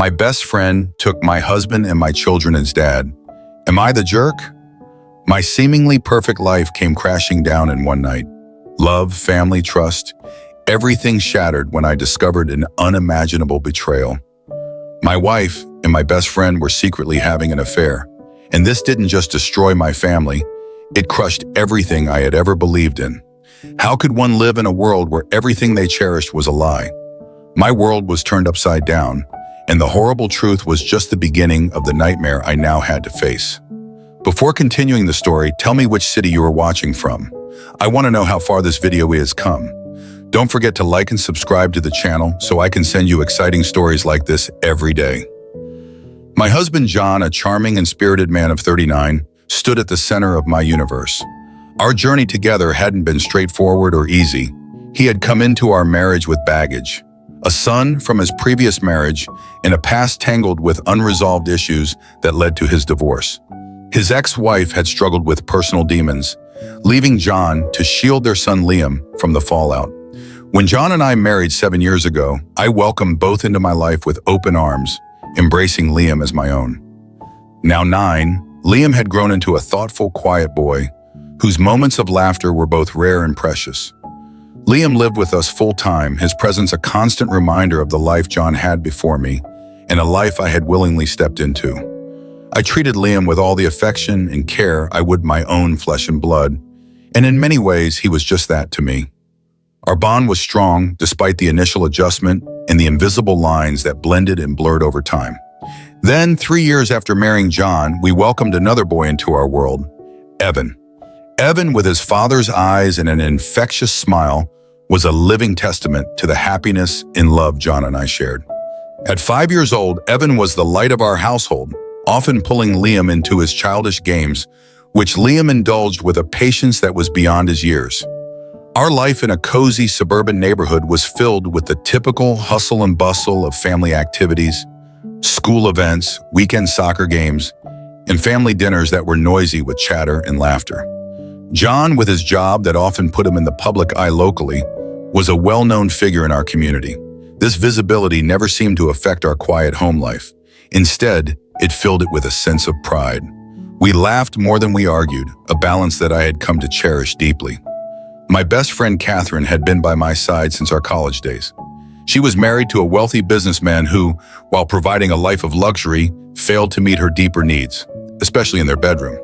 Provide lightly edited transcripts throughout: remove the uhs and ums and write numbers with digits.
My best friend took my husband and my children as dad. Am I the jerk? My seemingly perfect life came crashing down in one night. Love, family, trust, everything shattered when I discovered an unimaginable betrayal. My wife and my best friend were secretly having an affair, and this didn't just destroy my family, it crushed everything I had ever believed in. How could one live in a world where everything they cherished was a lie? My world was turned upside down, and the horrible truth was just the beginning of the nightmare I now had to face. Before continuing the story, tell me which city you are watching from. I want to know how far this video has come. Don't forget to like and subscribe to the channel so I can send you exciting stories like this every day. My husband John, a charming and spirited man of 39, stood at the center of my universe. Our journey together hadn't been straightforward or easy. He had come into our marriage with baggage, a son from his previous marriage, and a past tangled with unresolved issues that led to his divorce. His ex-wife had struggled with personal demons, leaving John to shield their son Liam from the fallout. When John and I married 7 years ago, I welcomed both into my life with open arms, embracing Liam as my own. Now 9, Liam had grown into a thoughtful, quiet boy, whose moments of laughter were both rare and precious. Liam lived with us full-time, his presence a constant reminder of the life John had before me, and a life I had willingly stepped into. I treated Liam with all the affection and care I would my own flesh and blood, and in many ways he was just that to me. Our bond was strong despite the initial adjustment and the invisible lines that blended and blurred over time. Then, 3 years after marrying John, we welcomed another boy into our world, Evan. Evan, with his father's eyes and an infectious smile, was a living testament to the happiness and love John and I shared. At 5 years old, Evan was the light of our household, often pulling Liam into his childish games, which Liam indulged with a patience that was beyond his years. Our life in a cozy suburban neighborhood was filled with the typical hustle and bustle of family activities, school events, weekend soccer games, and family dinners that were noisy with chatter and laughter. John, with his job that often put him in the public eye locally, was a well-known figure in our community. This visibility never seemed to affect our quiet home life. Instead, it filled it with a sense of pride. We laughed more than we argued, a balance that I had come to cherish deeply. My best friend Catherine had been by my side since our college days. She was married to a wealthy businessman who, while providing a life of luxury, failed to meet her deeper needs, especially in their bedroom.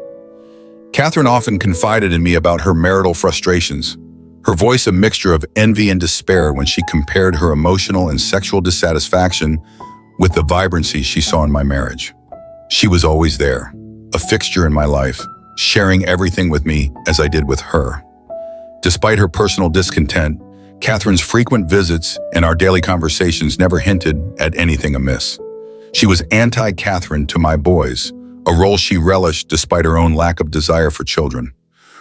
Catherine often confided in me about her marital frustrations, her voice a mixture of envy and despair when she compared her emotional and sexual dissatisfaction with the vibrancy she saw in my marriage. She was always there, a fixture in my life, sharing everything with me as I did with her. Despite her personal discontent, Catherine's frequent visits and our daily conversations never hinted at anything amiss. She was anti-Catherine to my boys, a role she relished despite her own lack of desire for children.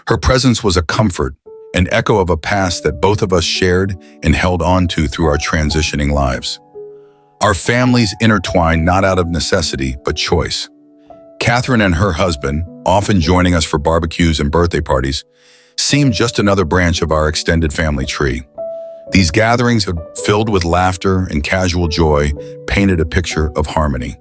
Her presence was a comfort, an echo of a past that both of us shared and held on to through our transitioning lives. Our families intertwined not out of necessity, but choice. Catherine and her husband, often joining us for barbecues and birthday parties, seemed just another branch of our extended family tree. These gatherings, filled with laughter and casual joy, painted a picture of harmony.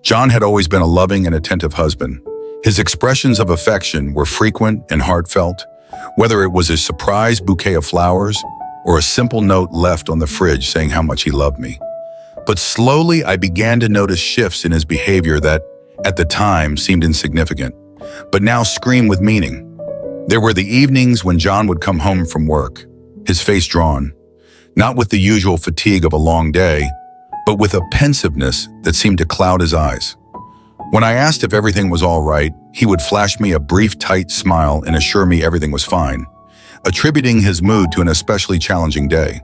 John had always been a loving and attentive husband. His expressions of affection were frequent and heartfelt, whether it was a surprise bouquet of flowers or a simple note left on the fridge saying how much he loved me. But slowly I began to notice shifts in his behavior that, at the time, seemed insignificant, but now screamed with meaning. There were the evenings when John would come home from work, his face drawn, not with the usual fatigue of a long day, but with a pensiveness that seemed to cloud his eyes. When I asked if everything was all right, he would flash me a brief, tight smile and assure me everything was fine, attributing his mood to an especially challenging day.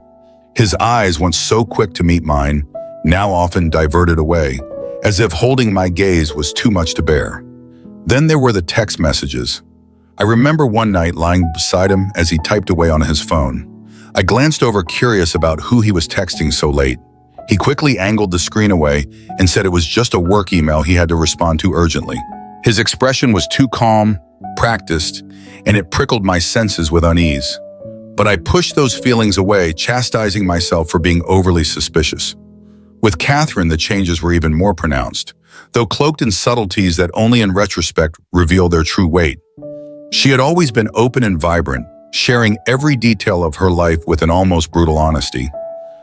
His eyes, once so quick to meet mine, now often diverted away, as if holding my gaze was too much to bear. Then there were the text messages. I remember one night lying beside him as he typed away on his phone. I glanced over, curious about who he was texting so late. He quickly angled the screen away and said it was just a work email he had to respond to urgently. His expression was too calm, practiced, and it prickled my senses with unease. But I pushed those feelings away, chastising myself for being overly suspicious. With Catherine, the changes were even more pronounced, though cloaked in subtleties that only in retrospect reveal their true weight. She had always been open and vibrant, sharing every detail of her life with an almost brutal honesty.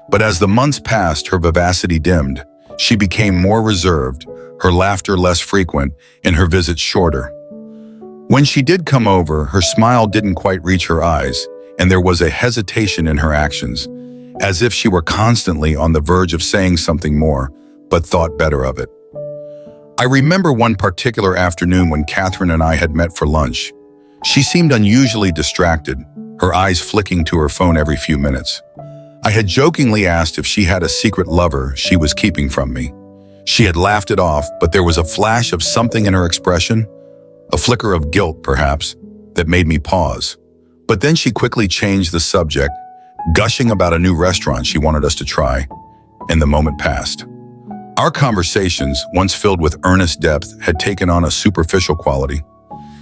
But as the months passed, her vivacity dimmed. She became more reserved, her laughter less frequent, and her visits shorter. When she did come over, her smile didn't quite reach her eyes, and there was a hesitation in her actions, as if she were constantly on the verge of saying something more, but thought better of it. I remember one particular afternoon when Catherine and I had met for lunch. She seemed unusually distracted, her eyes flicking to her phone every few minutes. I had jokingly asked if she had a secret lover she was keeping from me. She had laughed it off, but there was a flash of something in her expression, a flicker of guilt, perhaps, that made me pause. But then she quickly changed the subject, gushing about a new restaurant she wanted us to try, and the moment passed. Our conversations, once filled with earnest depth, had taken on a superficial quality.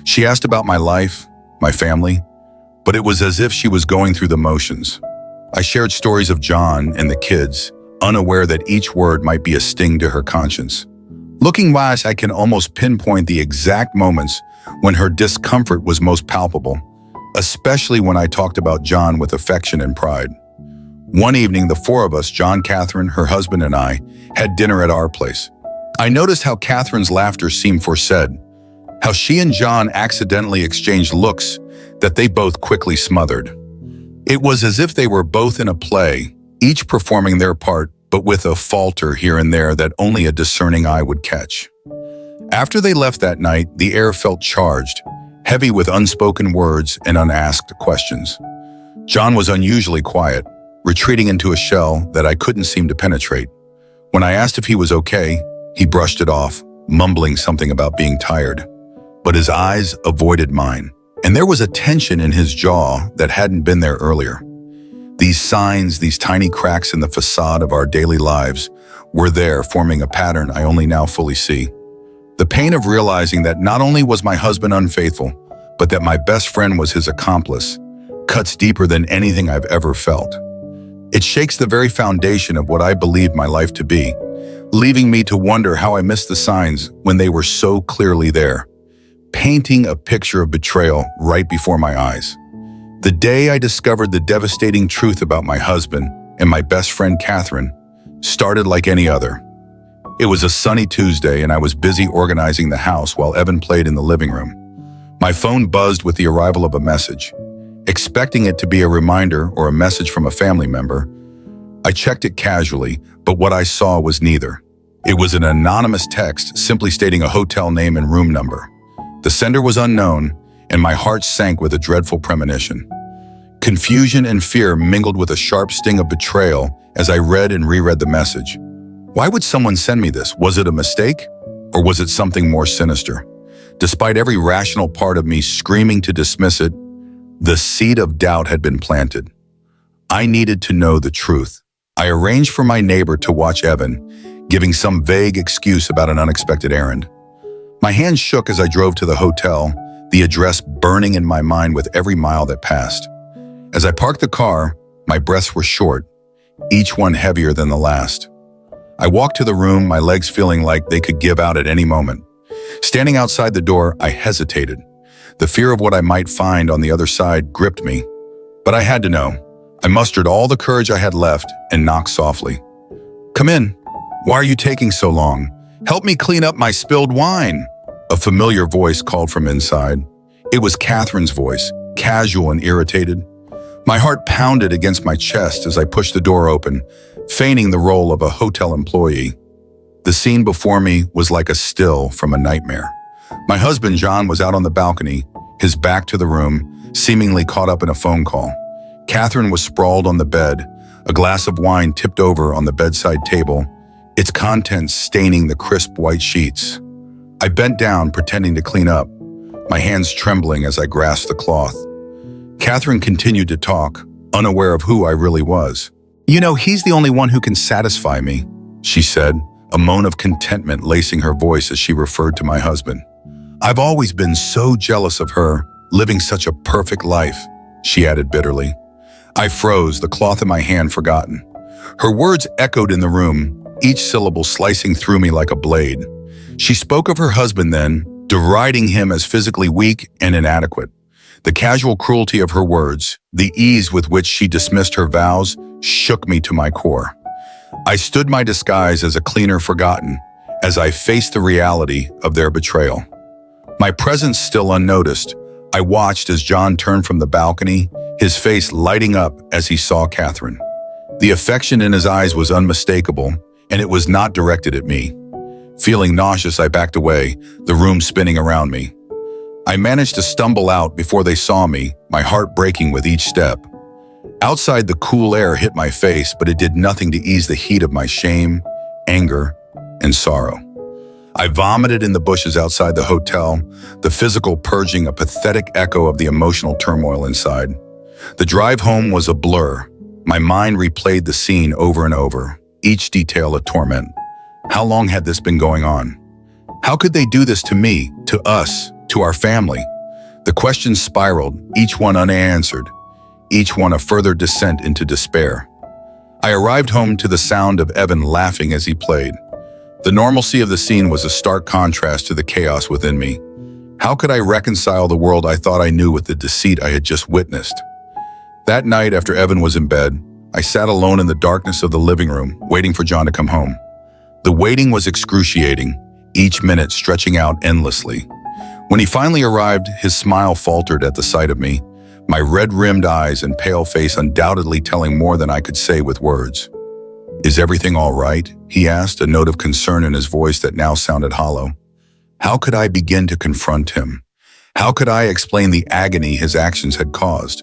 She asked about my life, my family, but it was as if she was going through the motions. I shared stories of John and the kids, unaware that each word might be a sting to her conscience. Looking back, I can almost pinpoint the exact moments when her discomfort was most palpable, especially when I talked about John with affection and pride. One evening, the four of us, John, Catherine, her husband, and I, had dinner at our place. I noticed how Catherine's laughter seemed forced, how she and John accidentally exchanged looks that they both quickly smothered. It was as if they were both in a play, each performing their part, but with a falter here and there that only a discerning eye would catch. After they left that night, the air felt charged, heavy with unspoken words and unasked questions. John was unusually quiet, retreating into a shell that I couldn't seem to penetrate. When I asked if he was okay, he brushed it off, mumbling something about being tired. But his eyes avoided mine, and there was a tension in his jaw that hadn't been there earlier. These signs, these tiny cracks in the facade of our daily lives, were there, forming a pattern I only now fully see. The pain of realizing that not only was my husband unfaithful, but that my best friend was his accomplice, cuts deeper than anything I've ever felt. It shakes the very foundation of what I believed my life to be, leaving me to wonder how I missed the signs when they were so clearly there, painting a picture of betrayal right before my eyes. The day I discovered the devastating truth about my husband and my best friend Catherine started like any other. It was a sunny Tuesday and I was busy organizing the house while Evan played in the living room. My phone buzzed with the arrival of a message. Expecting it to be a reminder or a message from a family member, I checked it casually, but what I saw was neither. It was an anonymous text simply stating a hotel name and room number. The sender was unknown, and my heart sank with a dreadful premonition. Confusion and fear mingled with a sharp sting of betrayal as I read and reread the message. Why would someone send me this? Was it a mistake? Or was it something more sinister? Despite every rational part of me screaming to dismiss it, the seed of doubt had been planted. I needed to know the truth. I arranged for my neighbor to watch Evan, giving some vague excuse about an unexpected errand. My hands shook as I drove to the hotel, the address burning in my mind with every mile that passed. As I parked the car, my breaths were short, each one heavier than the last. I walked to the room, my legs feeling like they could give out at any moment. Standing outside the door, I hesitated. The fear of what I might find on the other side gripped me. But I had to know. I mustered all the courage I had left and knocked softly. "Come in. Why are you taking so long? Help me clean up my spilled wine." A familiar voice called from inside. It was Catherine's voice, casual and irritated. My heart pounded against my chest as I pushed the door open, feigning the role of a hotel employee. The scene before me was like a still from a nightmare. My husband, John, was out on the balcony, his back to the room, seemingly caught up in a phone call. Catherine was sprawled on the bed, a glass of wine tipped over on the bedside table, its contents staining the crisp white sheets. I bent down, pretending to clean up, my hands trembling as I grasped the cloth. Catherine continued to talk, unaware of who I really was. "You know, he's the only one who can satisfy me," she said, a moan of contentment lacing her voice as she referred to my husband. "I've always been so jealous of her, living such a perfect life," she added bitterly. I froze, the cloth in my hand forgotten. Her words echoed in the room, each syllable slicing through me like a blade. She spoke of her husband then, deriding him as physically weak and inadequate. The casual cruelty of her words, the ease with which she dismissed her vows, shook me to my core. I stood my disguise as a cleaner forgotten, as I faced the reality of their betrayal. My presence still unnoticed, I watched as John turned from the balcony, his face lighting up as he saw Catherine. The affection in his eyes was unmistakable, and it was not directed at me. Feeling nauseous, I backed away, the room spinning around me. I managed to stumble out before they saw me, my heart breaking with each step. Outside, the cool air hit my face, but it did nothing to ease the heat of my shame, anger, and sorrow. I vomited in the bushes outside the hotel, the physical purging a pathetic echo of the emotional turmoil inside. The drive home was a blur. My mind replayed the scene over and over, each detail a torment. How long had this been going on? How could they do this to me, to us, to our family? The questions spiraled, each one unanswered, each one a further descent into despair. I arrived home to the sound of Evan laughing as he played. The normalcy of the scene was a stark contrast to the chaos within me. How could I reconcile the world I thought I knew with the deceit I had just witnessed? That night, after Evan was in bed, I sat alone in the darkness of the living room, waiting for John to come home. The waiting was excruciating, each minute stretching out endlessly. When he finally arrived, his smile faltered at the sight of me, my red-rimmed eyes and pale face undoubtedly telling more than I could say with words. "Is everything all right?" he asked, a note of concern in his voice that now sounded hollow. How could I begin to confront him? How could I explain the agony his actions had caused?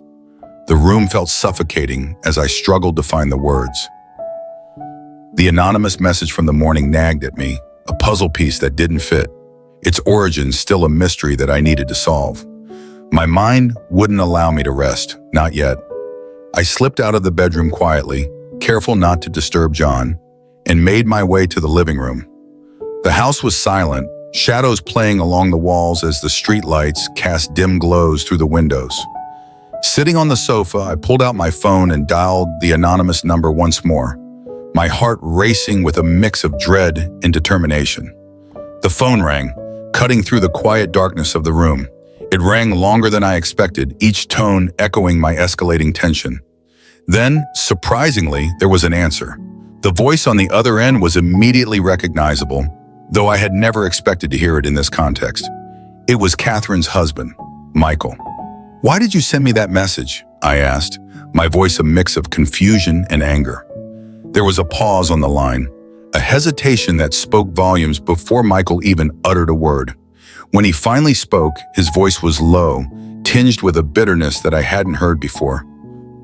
The room felt suffocating as I struggled to find the words. The anonymous message from the morning nagged at me, a puzzle piece that didn't fit, its origins still a mystery that I needed to solve. My mind wouldn't allow me to rest, not yet. I slipped out of the bedroom quietly, careful not to disturb John, and made my way to the living room. The house was silent, shadows playing along the walls as the street lights cast dim glows through the windows. Sitting on the sofa, I pulled out my phone and dialed the anonymous number once more, my heart racing with a mix of dread and determination. The phone rang, cutting through the quiet darkness of the room. It rang longer than I expected, each tone echoing my escalating tension. Then, surprisingly, there was an answer. The voice on the other end was immediately recognizable, though I had never expected to hear it in this context. It was Catherine's husband, Michael. "Why did you send me that message?" I asked, my voice a mix of confusion and anger. There was a pause on the line, a hesitation that spoke volumes before Michael even uttered a word. When he finally spoke, his voice was low, tinged with a bitterness that I hadn't heard before.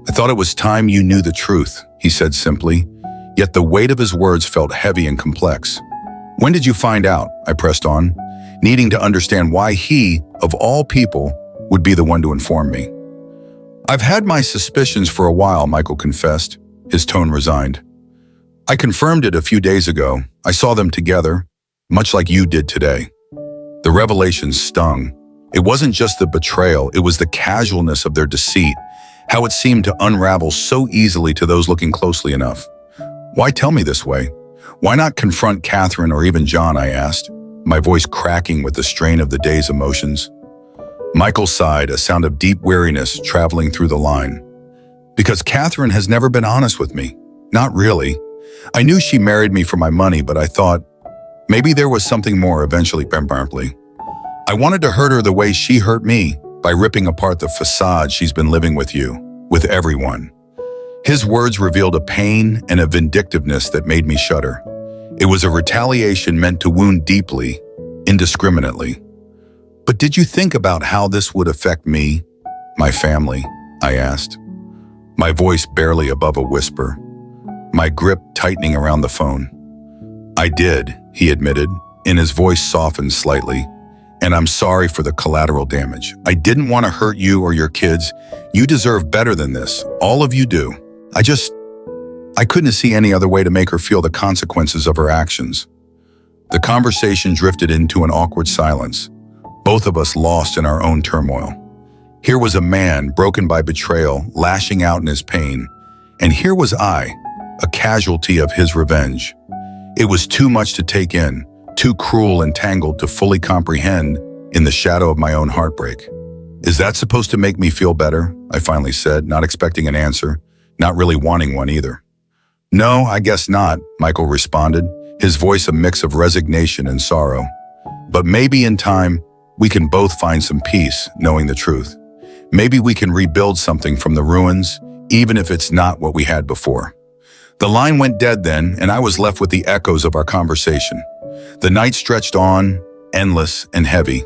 "I thought it was time you knew the truth," he said simply, yet the weight of his words felt heavy and complex. "When did you find out?" I pressed on, needing to understand why he, of all people, would be the one to inform me. "I've had my suspicions for a while," Michael confessed, his tone resigned. "I confirmed it a few days ago. I saw them together, much like you did today." The revelation stung. It wasn't just the betrayal, it was the casualness of their deceit, how it seemed to unravel so easily to those looking closely enough. "Why tell me this way? Why not confront Catherine or even John?" I asked, my voice cracking with the strain of the day's emotions. Michael sighed, a sound of deep weariness traveling through the line. "Because Catherine has never been honest with me. Not really. I knew she married me for my money, but I thought maybe there was something more eventually. I wanted to hurt her the way she hurt me, by ripping apart the facade she's been living with you, with everyone." His words revealed a pain and a vindictiveness that made me shudder. It was a retaliation meant to wound deeply, indiscriminately. "But did you think about how this would affect me, my family?" I asked, my voice barely above a whisper, my grip tightening around the phone. "I did," he admitted, and his voice softened slightly. "And I'm sorry for the collateral damage. I didn't want to hurt you or your kids. You deserve better than this. All of you do. I couldn't see any other way to make her feel the consequences of her actions." The conversation drifted into an awkward silence, both of us lost in our own turmoil. Here was a man broken by betrayal, lashing out in his pain, and here was I, a casualty of his revenge. It was too much to take in, too cruel and tangled to fully comprehend in the shadow of my own heartbreak. Is that supposed to make me feel better? I finally said, not expecting an answer, not really wanting one either. No, I guess not, Michael responded, his voice a mix of resignation and sorrow. But maybe in time, we can both find some peace knowing the truth. Maybe we can rebuild something from the ruins, even if it's not what we had before. The line went dead then, and I was left with the echoes of our conversation. The night stretched on, endless and heavy.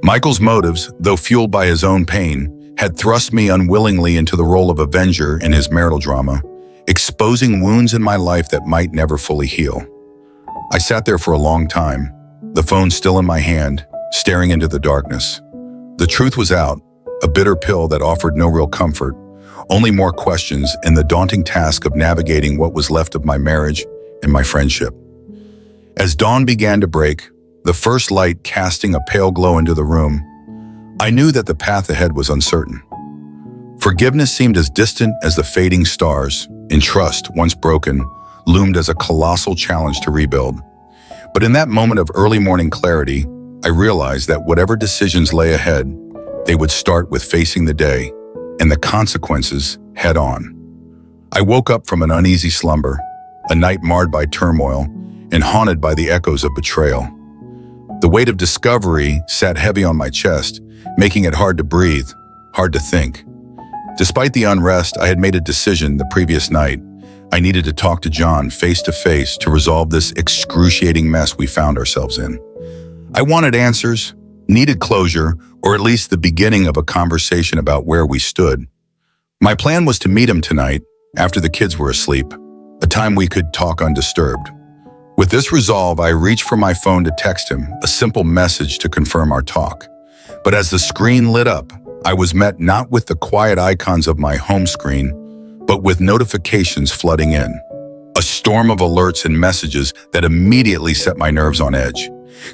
Michael's motives, though fueled by his own pain, had thrust me unwillingly into the role of avenger in his marital drama, exposing wounds in my life that might never fully heal. I sat there for a long time, the phone still in my hand, staring into the darkness. The truth was out, a bitter pill that offered no real comfort, only more questions and the daunting task of navigating what was left of my marriage and my friendship. As dawn began to break, the first light casting a pale glow into the room, I knew that the path ahead was uncertain. Forgiveness seemed as distant as the fading stars, and trust, once broken, loomed as a colossal challenge to rebuild. But in that moment of early morning clarity, I realized that whatever decisions lay ahead, they would start with facing the day and the consequences head on. I woke up from an uneasy slumber, a night marred by turmoil and haunted by the echoes of betrayal. The weight of discovery sat heavy on my chest, making it hard to breathe, hard to think. Despite the unrest, I had made a decision the previous night. I needed to talk to John face to face to resolve this excruciating mess we found ourselves in. I wanted answers, needed closure, or at least the beginning of a conversation about where we stood. My plan was to meet him tonight, after the kids were asleep, a time we could talk undisturbed. With this resolve, I reached for my phone to text him, a simple message to confirm our talk. But as the screen lit up, I was met not with the quiet icons of my home screen, but with notifications flooding in. A storm of alerts and messages that immediately set my nerves on edge.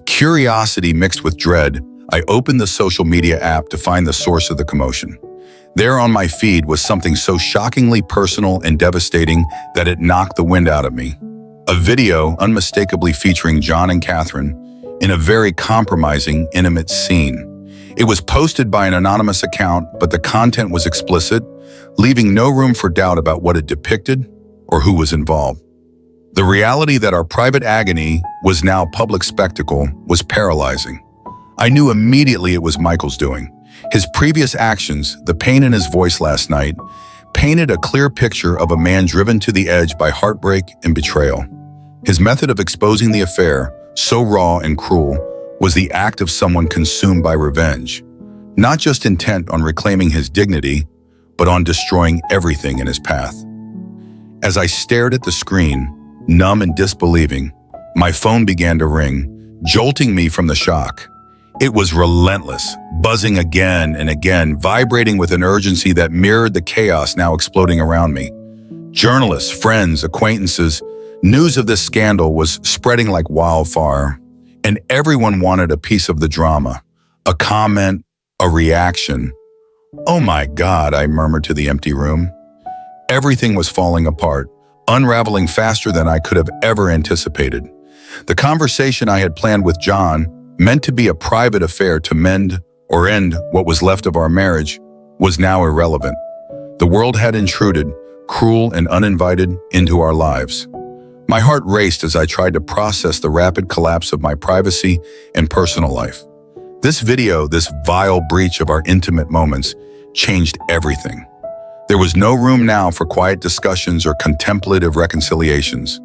Curiosity mixed with dread, I opened the social media app to find the source of the commotion. There on my feed was something so shockingly personal and devastating that it knocked the wind out of me. A video unmistakably featuring John and Catherine in a very compromising, intimate scene. It was posted by an anonymous account, but the content was explicit, leaving no room for doubt about what it depicted or who was involved. The reality that our private agony was now public spectacle was paralyzing. I knew immediately it was Michael's doing. His previous actions, the pain in his voice last night, painted a clear picture of a man driven to the edge by heartbreak and betrayal. His method of exposing the affair, so raw and cruel, was the act of someone consumed by revenge, not just intent on reclaiming his dignity, but on destroying everything in his path. As I stared at the screen, numb and disbelieving, my phone began to ring, jolting me from the shock. It was relentless, buzzing again and again, vibrating with an urgency that mirrored the chaos now exploding around me. Journalists, friends, acquaintances, news of this scandal was spreading like wildfire, and everyone wanted a piece of the drama, a comment, a reaction. "Oh my God," I murmured to the empty room. Everything was falling apart, unraveling faster than I could have ever anticipated. The conversation I had planned with John, meant to be a private affair to mend or end what was left of our marriage, was now irrelevant. The world had intruded, cruel and uninvited, into our lives. My heart raced as I tried to process the rapid collapse of my privacy and personal life. This video, this vile breach of our intimate moments, changed everything. There was no room now for quiet discussions or contemplative reconciliations.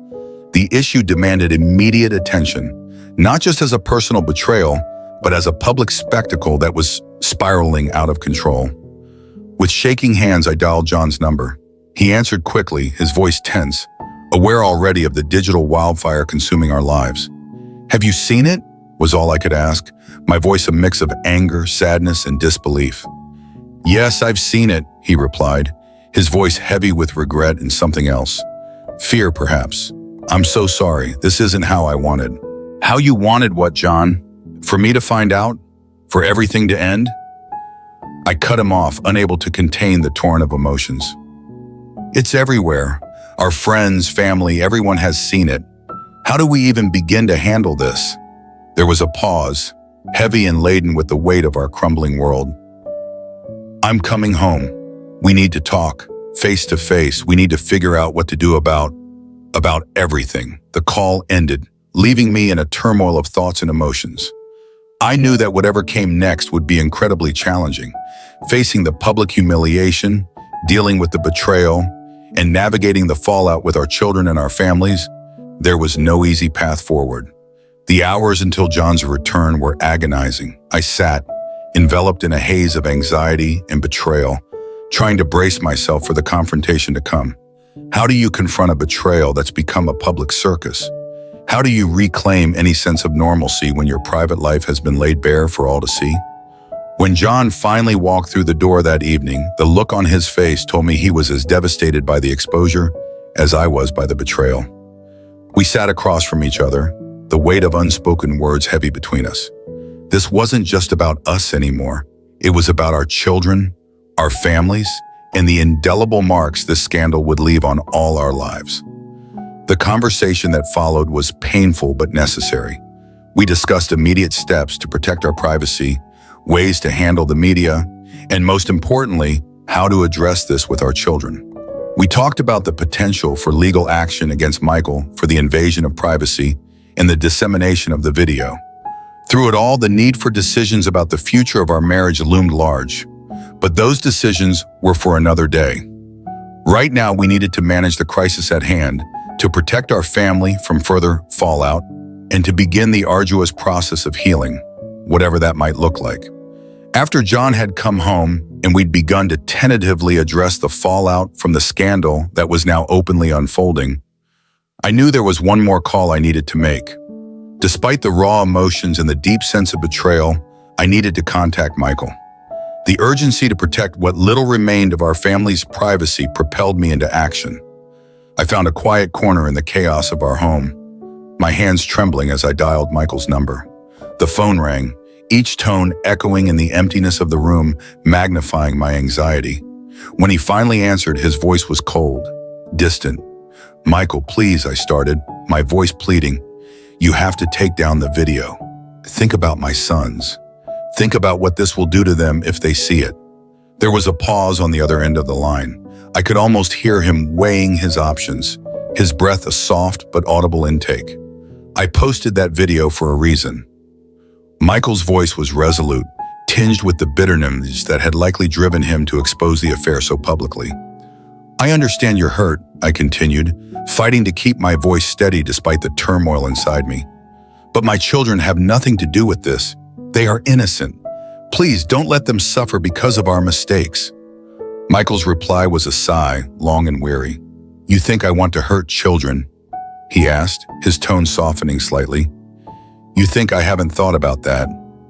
The issue demanded immediate attention, not just as a personal betrayal, but as a public spectacle that was spiraling out of control. With shaking hands, I dialed John's number. He answered quickly, his voice tense, aware already of the digital wildfire consuming our lives. "Have you seen it?" was all I could ask, my voice a mix of anger, sadness, and disbelief. "Yes, I've seen it," he replied, his voice heavy with regret and something else. Fear, perhaps. "I'm so sorry. This isn't how I wanted." "How you wanted what, John? For me to find out? For everything to end?" I cut him off, unable to contain the torrent of emotions. "It's everywhere. Our friends, family, everyone has seen it. How do we even begin to handle this? There was a pause, heavy and laden with the weight of our crumbling world. I'm coming home. We need to talk, face to face. We need to figure out what to do about everything. The call ended, leaving me in a turmoil of thoughts and emotions. I knew that whatever came next would be incredibly challenging, facing the public humiliation, dealing with the betrayal, and navigating the fallout with our children and our families. There was no easy path forward. The hours until John's return were agonizing. I sat, enveloped in a haze of anxiety and betrayal, trying to brace myself for the confrontation to come. How do you confront a betrayal that's become a public circus? How do you reclaim any sense of normalcy when your private life has been laid bare for all to see? When John finally walked through the door that evening, the look on his face told me he was as devastated by the exposure as I was by the betrayal. We sat across from each other, the weight of unspoken words heavy between us. This wasn't just about us anymore. It was about our children, our families, and the indelible marks this scandal would leave on all our lives. The conversation that followed was painful but necessary. We discussed immediate steps to protect our privacy, ways to handle the media, and most importantly, how to address this with our children. We talked about the potential for legal action against Michael for the invasion of privacy and the dissemination of the video. Through it all, the need for decisions about the future of our marriage loomed large, but those decisions were for another day. Right now, we needed to manage the crisis at hand, to protect our family from further fallout, and to begin the arduous process of healing, whatever that might look like. After John had come home and we'd begun to tentatively address the fallout from the scandal that was now openly unfolding, I knew there was one more call I needed to make. Despite the raw emotions and the deep sense of betrayal, I needed to contact Michael. The urgency to protect what little remained of our family's privacy propelled me into action. I found a quiet corner in the chaos of our home, my hands trembling as I dialed Michael's number. The phone rang, each tone echoing in the emptiness of the room, magnifying my anxiety. When he finally answered, his voice was cold, distant. "Michael, please," I started, my voice pleading. "You have to take down the video. Think about my sons. Think about what this will do to them if they see it." There was a pause on the other end of the line. I could almost hear him weighing his options, his breath a soft but audible intake. "I posted that video for a reason." Michael's voice was resolute, tinged with the bitterness that had likely driven him to expose the affair so publicly. "I understand you're hurt," I continued, fighting to keep my voice steady despite the turmoil inside me. "But my children have nothing to do with this. They are innocent. Please don't let them suffer because of our mistakes." Michael's reply was a sigh, long and weary. "You think I want to hurt children?" he asked, his tone softening slightly. "You think I haven't thought about that?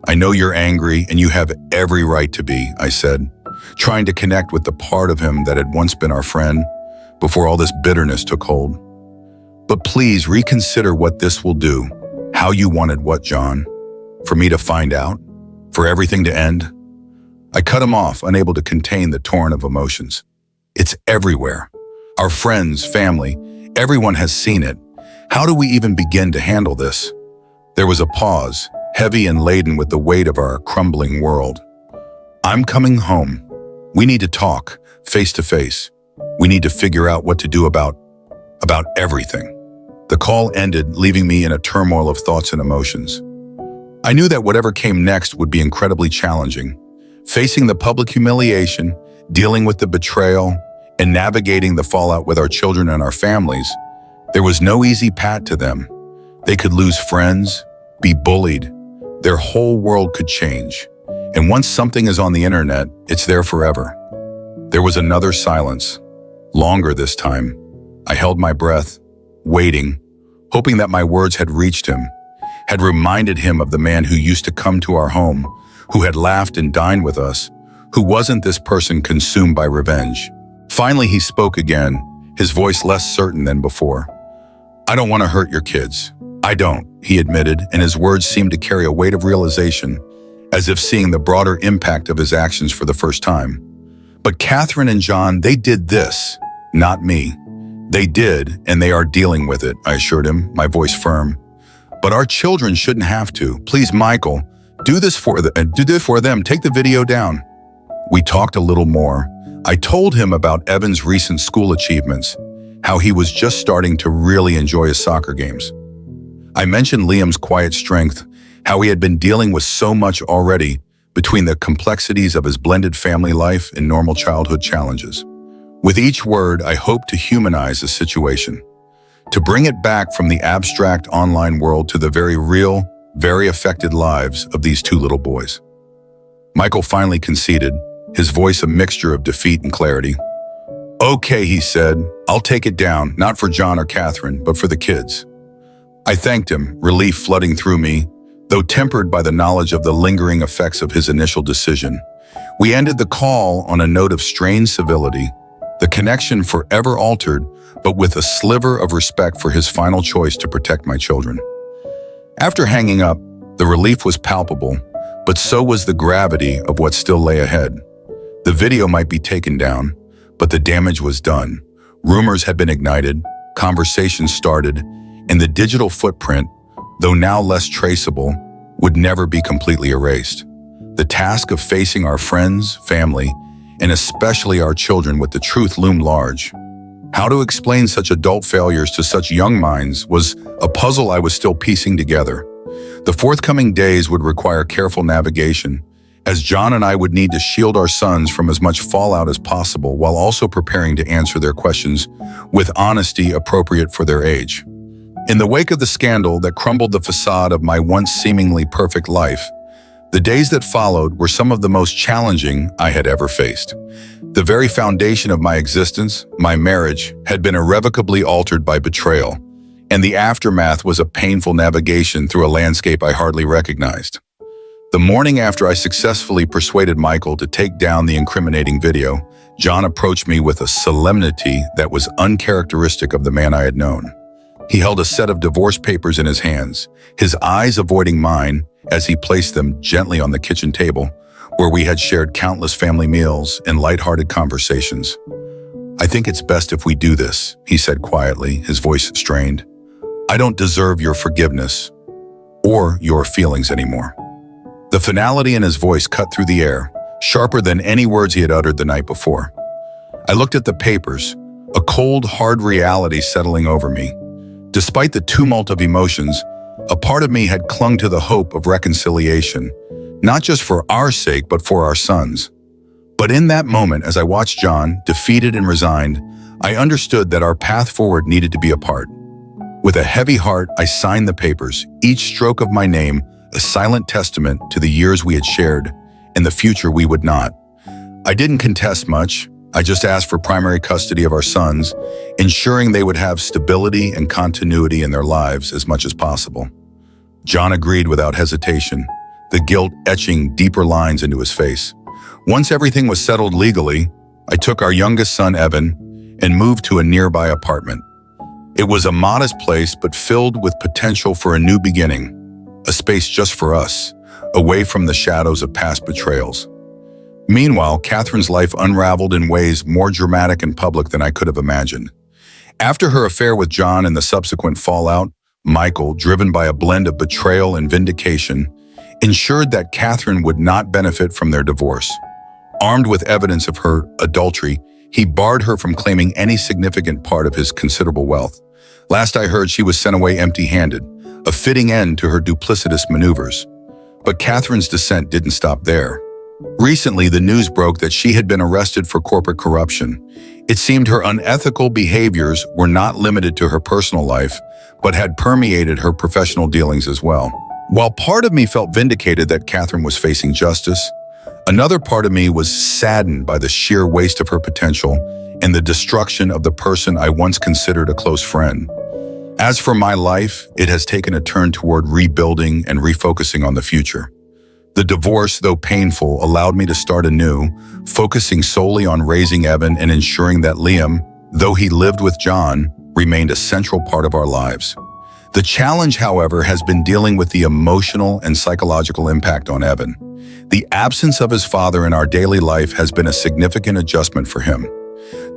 I know you're angry and you have every right to be," I said, trying to connect with the part of him that had once been our friend before all this bitterness took hold. "But please reconsider what this will do. How you wanted what, John? For me to find out? For everything to end?" I cut him off, unable to contain the torrent of emotions. "It's everywhere. Our friends, family, everyone has seen it. How do we even begin to handle this?" There was a pause, heavy and laden with the weight of our crumbling world. "I'm coming home. We need to talk, face to face. We need to figure out what to do about everything." The call ended, leaving me in a turmoil of thoughts and emotions. I knew that whatever came next would be incredibly challenging. Facing the public humiliation, dealing with the betrayal, and navigating the fallout with our children and our families, there was no easy path to them. They could lose friends, be bullied. Their whole world could change. And once something is on the internet, it's there forever. There was another silence, longer this time. I held my breath, waiting, hoping that my words had reached him, had reminded him of the man who used to come to our home, who had laughed and dined with us, who wasn't this person consumed by revenge. Finally, he spoke again, his voice less certain than before. "I don't want to hurt your kids. I don't," he admitted, and his words seemed to carry a weight of realization, as if seeing the broader impact of his actions for the first time. "But Catherine and John, they did this, not me. They did, and they are dealing with it, I assured him, my voice firm. But our children shouldn't have to. Please, Michael, do this for them. Take the video down. We talked a little more. I told him about Evan's recent school achievements, how he was just starting to really enjoy his soccer games. I mentioned Liam's quiet strength, how he had been dealing with so much already between the complexities of his blended family life and normal childhood challenges. With each word, I hoped to humanize the situation, to bring it back from the abstract online world to the very real, very affected lives of these two little boys. Michael finally conceded, his voice a mixture of defeat and clarity. Okay, he said, I'll take it down, not for John or Catherine, but for the kids. I thanked him, relief flooding through me, though tempered by the knowledge of the lingering effects of his initial decision. We ended the call on a note of strained civility, the connection forever altered, but with a sliver of respect for his final choice to protect my children. After hanging up, the relief was palpable, but so was the gravity of what still lay ahead. The video might be taken down, but the damage was done. Rumors had been ignited, conversations started, and the digital footprint, though now less traceable, would never be completely erased. The task of facing our friends, family, and especially our children with the truth loomed large. How to explain such adult failures to such young minds was a puzzle I was still piecing together. The forthcoming days would require careful navigation, as John and I would need to shield our sons from as much fallout as possible while also preparing to answer their questions with honesty appropriate for their age. In the wake of the scandal that crumbled the facade of my once seemingly perfect life, the days that followed were some of the most challenging I had ever faced. The very foundation of my existence, my marriage, had been irrevocably altered by betrayal, and the aftermath was a painful navigation through a landscape I hardly recognized. The morning after I successfully persuaded Michael to take down the incriminating video, John approached me with a solemnity that was uncharacteristic of the man I had known. He held a set of divorce papers in his hands, his eyes avoiding mine as he placed them gently on the kitchen table, where we had shared countless family meals and lighthearted conversations. I think it's best if we do this, he said quietly, his voice strained. I don't deserve your forgiveness or your feelings anymore. The finality in his voice cut through the air, sharper than any words he had uttered the night before. I looked at the papers, a cold, hard reality settling over me. Despite the tumult of emotions, a part of me had clung to the hope of reconciliation, not just for our sake, but for our sons. But in that moment, as I watched John, defeated and resigned, I understood that our path forward needed to be apart. With a heavy heart, I signed the papers, each stroke of my name a silent testament to the years we had shared and the future we would not. I didn't contest much. I just asked for primary custody of our sons, ensuring they would have stability and continuity in their lives as much as possible. John agreed without hesitation, the guilt etching deeper lines into his face. Once everything was settled legally, I took our youngest son, Evan, and moved to a nearby apartment. It was a modest place, but filled with potential for a new beginning, a space just for us, away from the shadows of past betrayals. Meanwhile, Catherine's life unraveled in ways more dramatic and public than I could have imagined. After her affair with John and the subsequent fallout, Michael, driven by a blend of betrayal and vindication, ensured that Catherine would not benefit from their divorce. Armed with evidence of her adultery, he barred her from claiming any significant part of his considerable wealth. Last I heard, she was sent away empty-handed, a fitting end to her duplicitous maneuvers. But Catherine's descent didn't stop there. Recently, the news broke that she had been arrested for corporate corruption. It seemed her unethical behaviors were not limited to her personal life, but had permeated her professional dealings as well. While part of me felt vindicated that Catherine was facing justice, another part of me was saddened by the sheer waste of her potential and the destruction of the person I once considered a close friend. As for my life, it has taken a turn toward rebuilding and refocusing on the future. The divorce, though painful, allowed me to start anew, focusing solely on raising Evan and ensuring that Liam, though he lived with John, remained a central part of our lives. The challenge, however, has been dealing with the emotional and psychological impact on Evan. The absence of his father in our daily life has been a significant adjustment for him.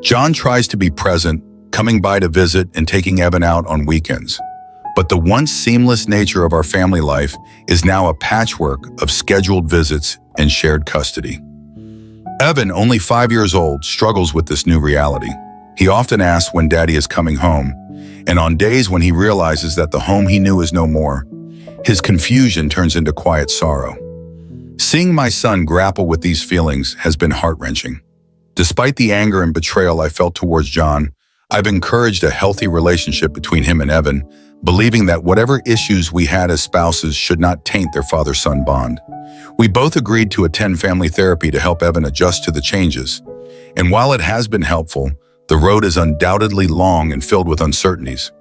John tries to be present, coming by to visit and taking Evan out on weekends. But the once seamless nature of our family life is now a patchwork of scheduled visits and shared custody. Evan, only 5 years old, struggles with this new reality. He often asks when Daddy is coming home, and on days when he realizes that the home he knew is no more, his confusion turns into quiet sorrow. Seeing my son grapple with these feelings has been heart-wrenching. Despite the anger and betrayal I felt towards John, I've encouraged a healthy relationship between him and Evan, believing that whatever issues we had as spouses should not taint their father-son bond. We both agreed to attend family therapy to help Evan adjust to the changes. And while it has been helpful, the road is undoubtedly long and filled with uncertainties.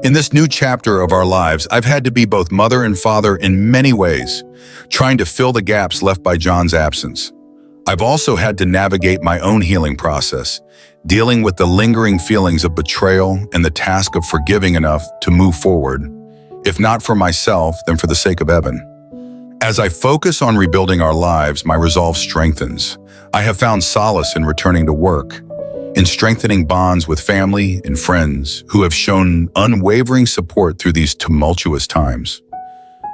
In this new chapter of our lives, I've had to be both mother and father in many ways, trying to fill the gaps left by John's absence. I've also had to navigate my own healing process, dealing with the lingering feelings of betrayal and the task of forgiving enough to move forward, if not for myself, then for the sake of Evan. As I focus on rebuilding our lives, my resolve strengthens. I have found solace in returning to work, in strengthening bonds with family and friends who have shown unwavering support through these tumultuous times.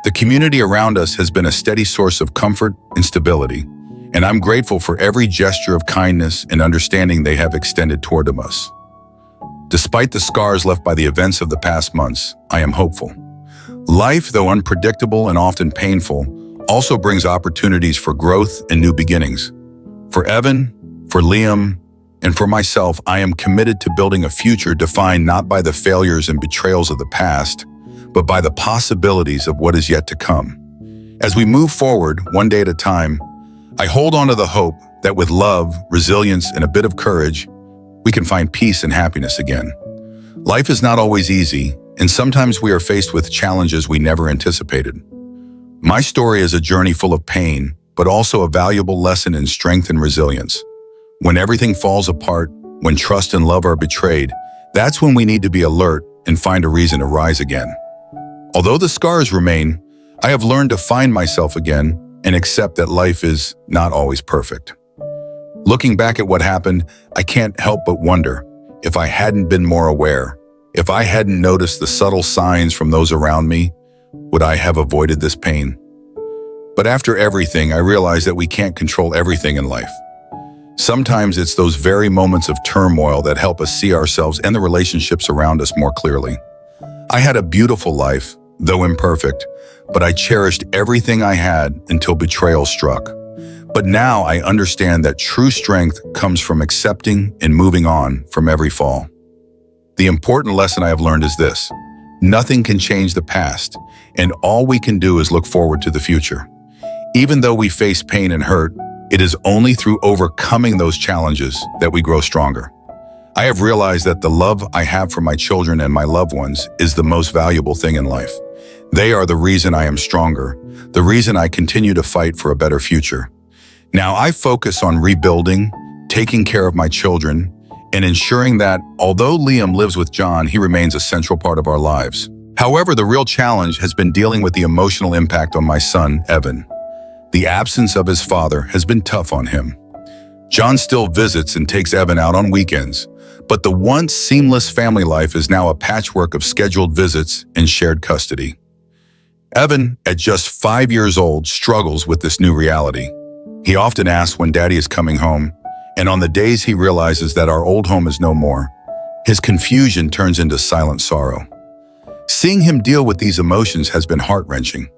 The community around us has been a steady source of comfort and stability, and I'm grateful for every gesture of kindness and understanding they have extended toward us. Despite the scars left by the events of the past months, I am hopeful. Life, though unpredictable and often painful, also brings opportunities for growth and new beginnings. For Evan, for Liam, and for myself, I am committed to building a future defined not by the failures and betrayals of the past, but by the possibilities of what is yet to come. As we move forward, one day at a time, I hold on to the hope that with love, resilience, and a bit of courage, we can find peace and happiness again. Life is not always easy, and sometimes we are faced with challenges we never anticipated. My story is a journey full of pain, but also a valuable lesson in strength and resilience. When everything falls apart, when trust and love are betrayed, that's when we need to be alert and find a reason to rise again. Although the scars remain, I have learned to find myself again and accept that life is not always perfect. Looking back at what happened, I can't help but wonder if I hadn't been more aware, if I hadn't noticed the subtle signs from those around me, would I have avoided this pain? But after everything, I realized that we can't control everything in life. Sometimes it's those very moments of turmoil that help us see ourselves and the relationships around us more clearly. I had a beautiful life, though imperfect, but I cherished everything I had until betrayal struck. But now I understand that true strength comes from accepting and moving on from every fall. The important lesson I have learned is this: nothing can change the past, and all we can do is look forward to the future. Even though we face pain and hurt, it is only through overcoming those challenges that we grow stronger. I have realized that the love I have for my children and my loved ones is the most valuable thing in life. They are the reason I am stronger, the reason I continue to fight for a better future. Now I focus on rebuilding, taking care of my children, and ensuring that, although Liam lives with John, he remains a central part of our lives. However, the real challenge has been dealing with the emotional impact on my son, Evan. The absence of his father has been tough on him. John still visits and takes Evan out on weekends, but the once seamless family life is now a patchwork of scheduled visits and shared custody. Evan, at just 5 years old, struggles with this new reality. He often asks when Daddy is coming home, and on the days he realizes that our old home is no more, his confusion turns into silent sorrow. Seeing him deal with these emotions has been heart-wrenching.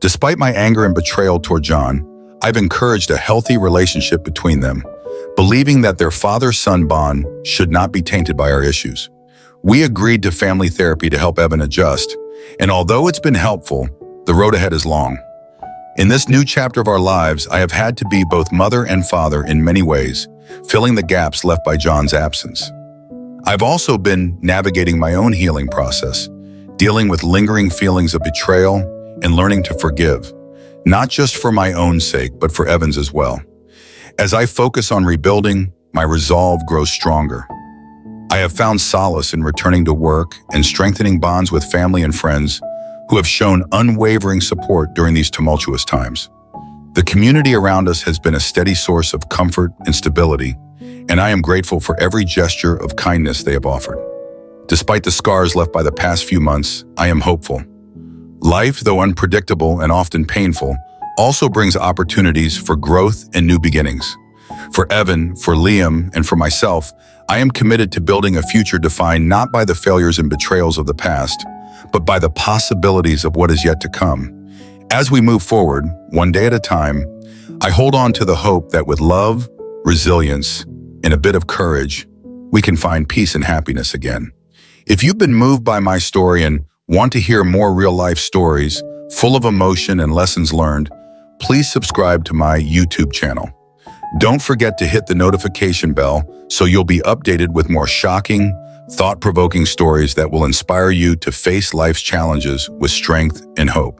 Despite my anger and betrayal toward John, I've encouraged a healthy relationship between them, believing that their father-son bond should not be tainted by our issues. We agreed to family therapy to help Evan adjust, and although it's been helpful, the road ahead is long. In this new chapter of our lives, I have had to be both mother and father in many ways, filling the gaps left by John's absence. I've also been navigating my own healing process, dealing with lingering feelings of betrayal and learning to forgive, not just for my own sake, but for Evan's as well. As I focus on rebuilding, my resolve grows stronger. I have found solace in returning to work and strengthening bonds with family and friends who have shown unwavering support during these tumultuous times. The community around us has been a steady source of comfort and stability, and I am grateful for every gesture of kindness they have offered. Despite the scars left by the past few months, I am hopeful. Life, though unpredictable and often painful, also brings opportunities for growth and new beginnings. For Evan, for Liam, and for myself, I am committed to building a future defined not by the failures and betrayals of the past, but by the possibilities of what is yet to come. As we move forward, one day at a time, I hold on to the hope that with love, resilience, and a bit of courage, we can find peace and happiness again. If you've been moved by my story and want to hear more real-life stories full of emotion and lessons learned, please subscribe to my YouTube channel. Don't forget to hit the notification bell so you'll be updated with more shocking, thought-provoking stories that will inspire you to face life's challenges with strength and hope.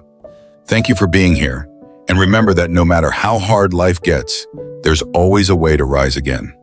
Thank you for being here, and remember that no matter how hard life gets, there's always a way to rise again.